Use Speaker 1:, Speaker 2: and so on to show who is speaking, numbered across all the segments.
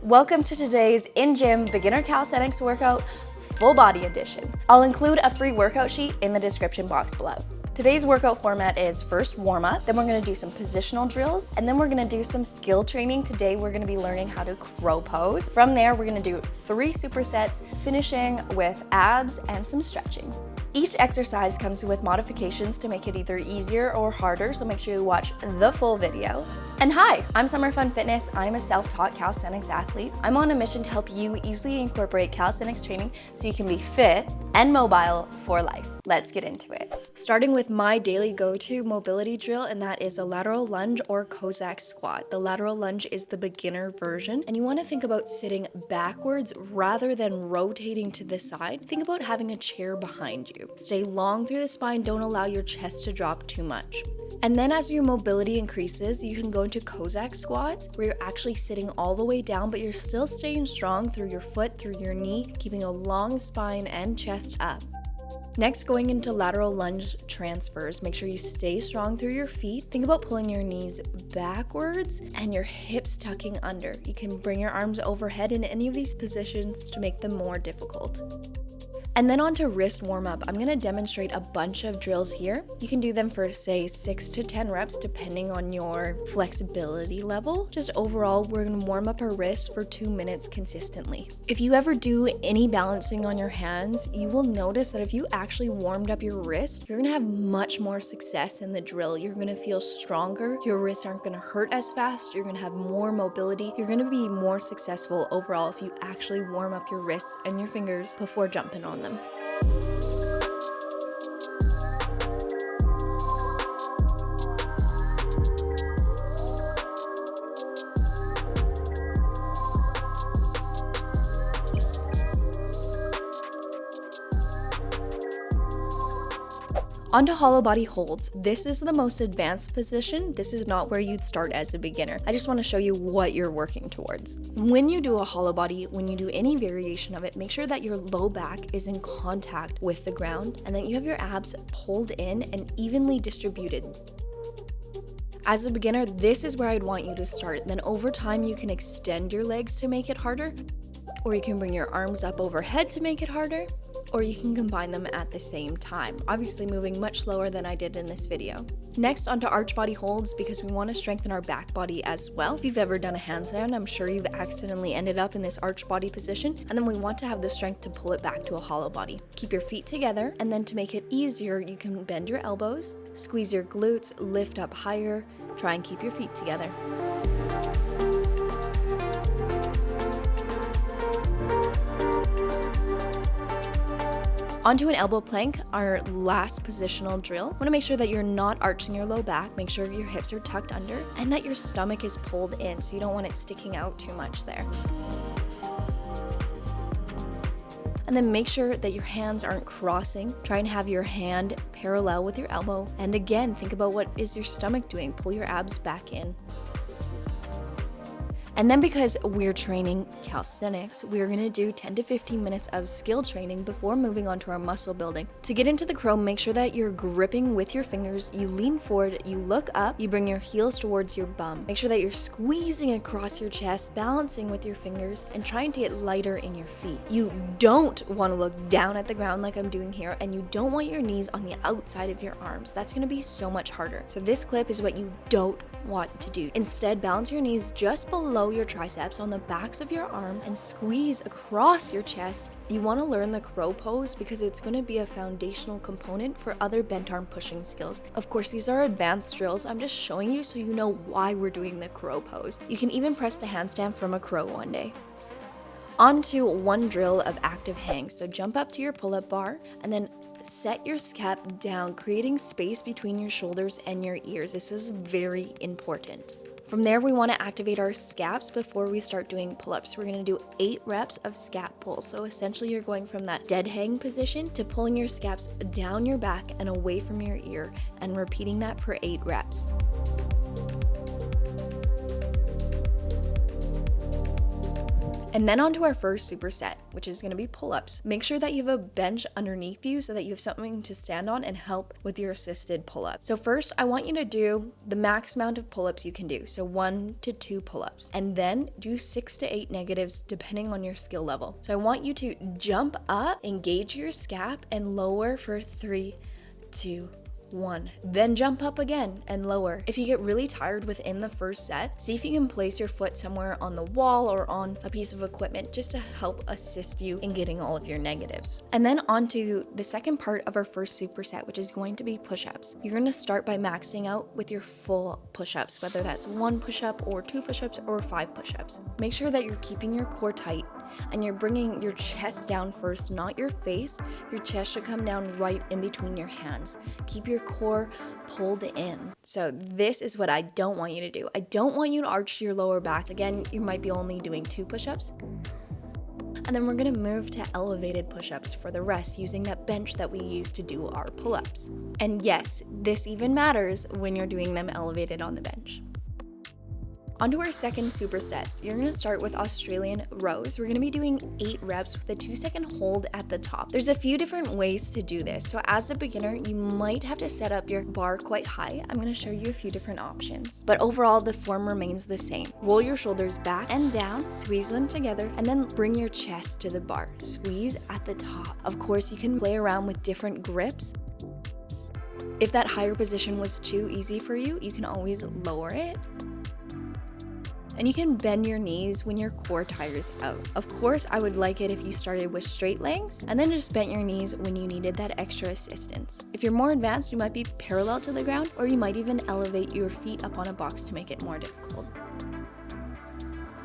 Speaker 1: Welcome to today's in-gym beginner calisthenics workout, full body edition. I'll include a free workout sheet in the description box below. Today's workout format is first warm up, then we're gonna do some positional drills, and then we're gonna do some skill training. Today we're gonna be learning how to crow pose. From there, we're gonna do 3 supersets, finishing with abs and some stretching. Each exercise comes with modifications to make it either easier or harder, so make sure you watch the full video. And hi, I'm Summerfunfitness. I'm a self-taught calisthenics athlete. I'm on a mission to help you easily incorporate calisthenics training so you can be fit and mobile for life. Let's get into it. Starting with my daily go-to mobility drill, and that is a lateral lunge or Cossack squat. The lateral lunge is the beginner version, and you want to think about sitting backwards rather than rotating to the side. Think about having a chair behind you. Stay long through the spine, don't allow your chest to drop too much. And then as your mobility increases, you can go into Cossack squats where you're actually sitting all the way down, but you're still staying strong through your foot, through your knee, keeping a long spine and chest up. Next, going into lateral lunge transfers. Make sure you stay strong through your feet. Think about pulling your knees backwards and your hips tucking under. You can bring your arms overhead in any of these positions to make them more difficult. And then on to wrist warm-up. I'm gonna demonstrate a bunch of drills here. You can do them for say 6 to 10 reps depending on your flexibility level. Just overall, we're gonna warm up our wrists for 2 minutes consistently. If you ever do any balancing on your hands, you will notice that if you actually warmed up your wrist, you're gonna have much more success in the drill. You're gonna feel stronger, your wrists aren't gonna hurt as fast, you're gonna have more mobility, you're gonna be more successful overall if you actually warm up your wrists and your fingers before jumping on them. Onto hollow body holds. This is the most advanced position. This is not where you'd start as a beginner. I just want to show you what you're working towards. When you do a hollow body, when you do any variation of it, make sure that your low back is in contact with the ground and that you have your abs pulled in and evenly distributed. As a beginner, this is where I'd want you to start. Then over time, you can extend your legs to make it harder, or you can bring your arms up overhead to make it harder, or you can combine them at the same time, obviously moving much slower than I did in this video. Next, onto arch body holds, because we want to strengthen our back body as well. If you've ever done a handstand, I'm sure you've accidentally ended up in this arch body position, and then we want to have the strength to pull it back to a hollow body. Keep your feet together, and then to make it easier, you can bend your elbows, squeeze your glutes, lift up higher, try and keep your feet together. Onto an elbow plank, our last positional drill. Want to make sure that you're not arching your low back, make sure your hips are tucked under, and that your stomach is pulled in, so you don't want it sticking out too much there. And then make sure that your hands aren't crossing. Try and have your hand parallel with your elbow. And again, think about what is your stomach doing. Pull your abs back in. And then because we're training calisthenics, we're gonna do 10 to 15 minutes of skill training before moving on to our muscle building. To get into the crow, make sure that you're gripping with your fingers, you lean forward, you look up, you bring your heels towards your bum. Make sure that you're squeezing across your chest, balancing with your fingers, and trying to get lighter in your feet. You don't wanna look down at the ground like I'm doing here, and you don't want your knees on the outside of your arms. That's gonna be so much harder. So this clip is what you don't want to do. Instead, balance your knees just below your triceps on the backs of your arm and squeeze across your chest. You want to learn the crow pose because it's going to be a foundational component for other bent arm pushing skills. Of course, these are advanced drills. I'm just showing you so you know why we're doing the crow pose. You can even press the handstand from a crow one day. Onto one drill of active hang. So jump up to your pull-up bar and then set your scap down, creating space between your shoulders and your ears. This is very important. From there, we want to activate our scaps before we start doing pull-ups. We're going to do 8 reps of scap pull. So essentially, you're going from that dead hang position to pulling your scaps down your back and away from your ear, and repeating that for 8 reps. And then onto our first superset, which is gonna be pull-ups. Make sure that you have a bench underneath you so that you have something to stand on and help with your assisted pull-ups. So first, I want you to do the max amount of pull-ups you can do. So 1 to 2 pull-ups. And then do 6 to 8 negatives depending on your skill level. So I want you to jump up, engage your scap, and lower for 3, 2, 1. Then jump up again and lower. If you get really tired within the first set, see if you can place your foot somewhere on the wall or on a piece of equipment just to help assist you in getting all of your negatives. And then onto the second part of our first superset, which is going to be push-ups. You're going to start by maxing out with your full push-ups, whether that's 1 push-up or 2 push-ups or 5 push-ups. Make sure that you're keeping your core tight and you're bringing your chest down first, not your face. Your chest should come down right in between your hands. Keep your core pulled in. So this is what I don't want you to do. I don't want you to arch your lower back. Again, you might be only doing 2 push-ups. And then we're gonna move to elevated push-ups for the rest using that bench that we use to do our pull-ups. And yes, this even matters when you're doing them elevated on the bench. Onto our second superset. You're gonna start with Australian rows. We're gonna be doing 8 reps with a 2-second hold at the top. There's a few different ways to do this. So as a beginner, you might have to set up your bar quite high. I'm gonna show you a few different options. But overall, the form remains the same. Roll your shoulders back and down, squeeze them together, and then bring your chest to the bar. Squeeze at the top. Of course, you can play around with different grips. If that higher position was too easy for you, you can always lower it. And you can bend your knees when your core tires out. Of course, I would like it if you started with straight legs and then just bent your knees when you needed that extra assistance. If you're more advanced, you might be parallel to the ground, or you might even elevate your feet up on a box to make it more difficult.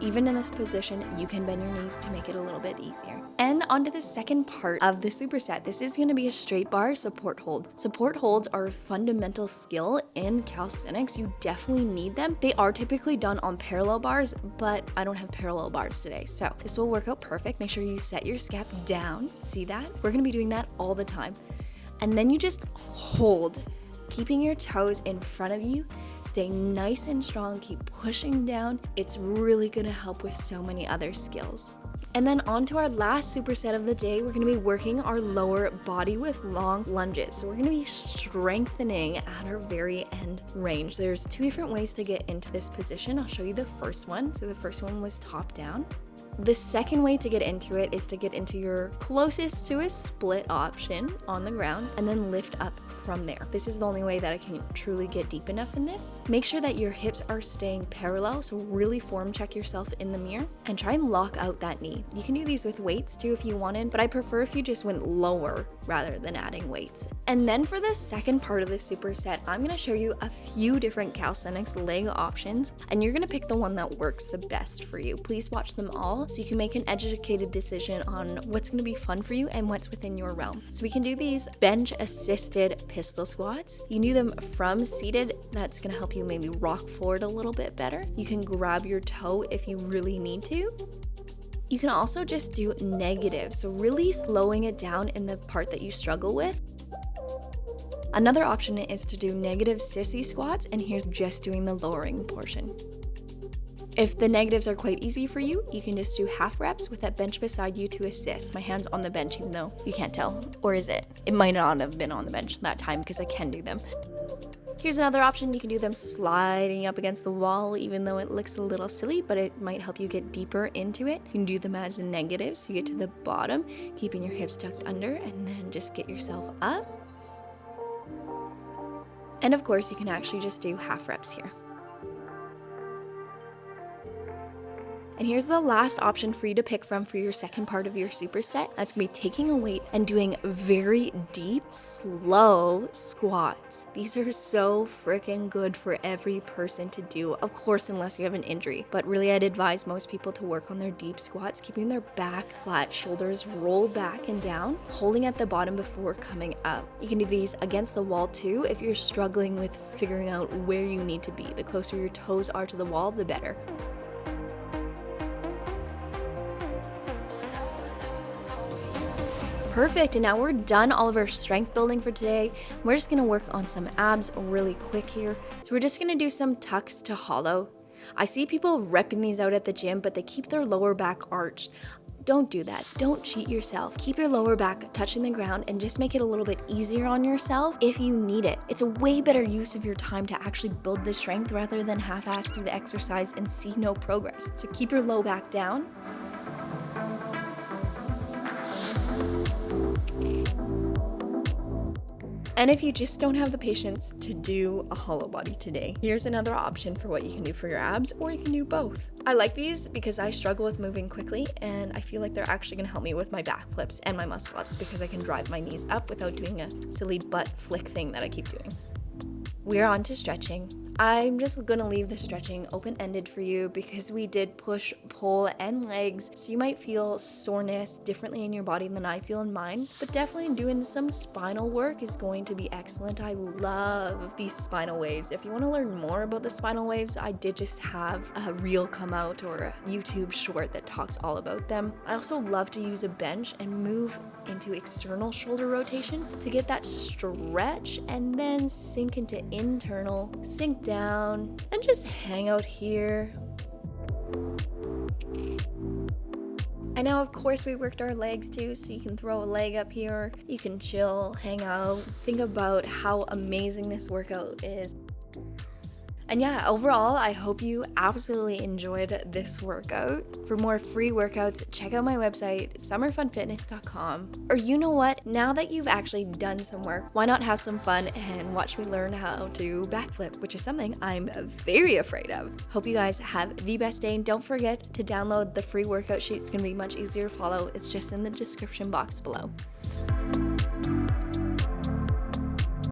Speaker 1: Even in this position, you can bend your knees to make it a little bit easier. And onto the second part of the superset. This is gonna be a straight bar support hold. Support holds are a fundamental skill in calisthenics. You definitely need them. They are typically done on parallel bars, but I don't have parallel bars today. So this will work out perfect. Make sure you set your scap down. See that? We're gonna be doing that all the time. And then you just hold, keeping your toes in front of you. Stay nice and strong, keep pushing down. It's really gonna help with so many other skills. And then on to our last superset of the day, we're gonna be working our lower body with long lunges. So we're gonna be strengthening at our very end range. There's 2 different ways to get into this position. I'll show you the first one. So the first one was top down. The second way to get into it is to get into your closest to a split option on the ground and then lift up from there. This is the only way that I can truly get deep enough in this. Make sure that your hips are staying parallel, so really form check yourself in the mirror and try and lock out that knee. You can do these with weights too if you wanted, but I prefer if you just went lower rather than adding weights. And then for the second part of this superset, I'm gonna show you a few different calisthenics leg options, and you're gonna pick the one that works the best for you. Please watch them all so you can make an educated decision on what's gonna be fun for you and what's within your realm. So we can do these bench assisted pistol squats. You can do them from seated. That's gonna help you maybe rock forward a little bit better. You can grab your toe if you really need to. You can also just do negative, so really slowing it down in the part that you struggle with. Another option is to do negative sissy squats, and here's just doing the lowering portion. If the negatives are quite easy for you, you can just do half reps with that bench beside you to assist. My hand's on the bench even though you can't tell. Or is it? It might not have been on the bench that time because I can do them. Here's another option. You can do them sliding up against the wall even though it looks a little silly, but it might help you get deeper into it. You can do them as negatives. You get to the bottom, keeping your hips tucked under, and then just get yourself up. And of course, you can actually just do half reps here. And here's the last option for you to pick from for your second part of your superset. That's gonna be taking a weight and doing very deep, slow squats. These are so freaking good for every person to do, of course, unless you have an injury. But really, I'd advise most people to work on their deep squats, keeping their back flat, shoulders roll back and down, holding at the bottom before coming up. You can do these against the wall too if you're struggling with figuring out where you need to be. The closer your toes are to the wall, the better. Perfect, and now we're done all of our strength building for today. We're just gonna work on some abs really quick here. So we're just gonna do some tucks to hollow. I see people repping these out at the gym, but they keep their lower back arched. Don't do that. Don't cheat yourself. Keep your lower back touching the ground and just make it a little bit easier on yourself if you need it. It's a way better use of your time to actually build the strength rather than half-ass through the exercise and see no progress. So keep your low back down. And if you just don't have the patience to do a hollow body today, here's another option for what you can do for your abs, or you can do both. I like these because I struggle with moving quickly, and I feel like they're actually gonna help me with my back flips and my muscle ups because I can drive my knees up without doing a silly butt flick thing that I keep doing. We're on to stretching. I'm just gonna leave the stretching open-ended for you because we did push, pull, and legs, so you might feel soreness differently in your body than I feel in mine, but definitely doing some spinal work is going to be excellent. I love these spinal waves. If you wanna learn more about the spinal waves, I did just have a reel come out or a YouTube short that talks all about them. I also love to use a bench and move into external shoulder rotation to get that stretch and then sink into internal, sink down, and just hang out here. And now, of course, we worked our legs too, so you can throw a leg up here, you can chill, hang out, think about how amazing this workout is. And yeah, overall, I hope you absolutely enjoyed this workout. For more free workouts, check out my website, summerfunfitness.com. Or you know what? Now that you've actually done some work, why not have some fun and watch me learn how to backflip, which is something I'm very afraid of. Hope you guys have the best day, and don't forget to download the free workout sheet. It's gonna be much easier to follow. It's just in the description box below.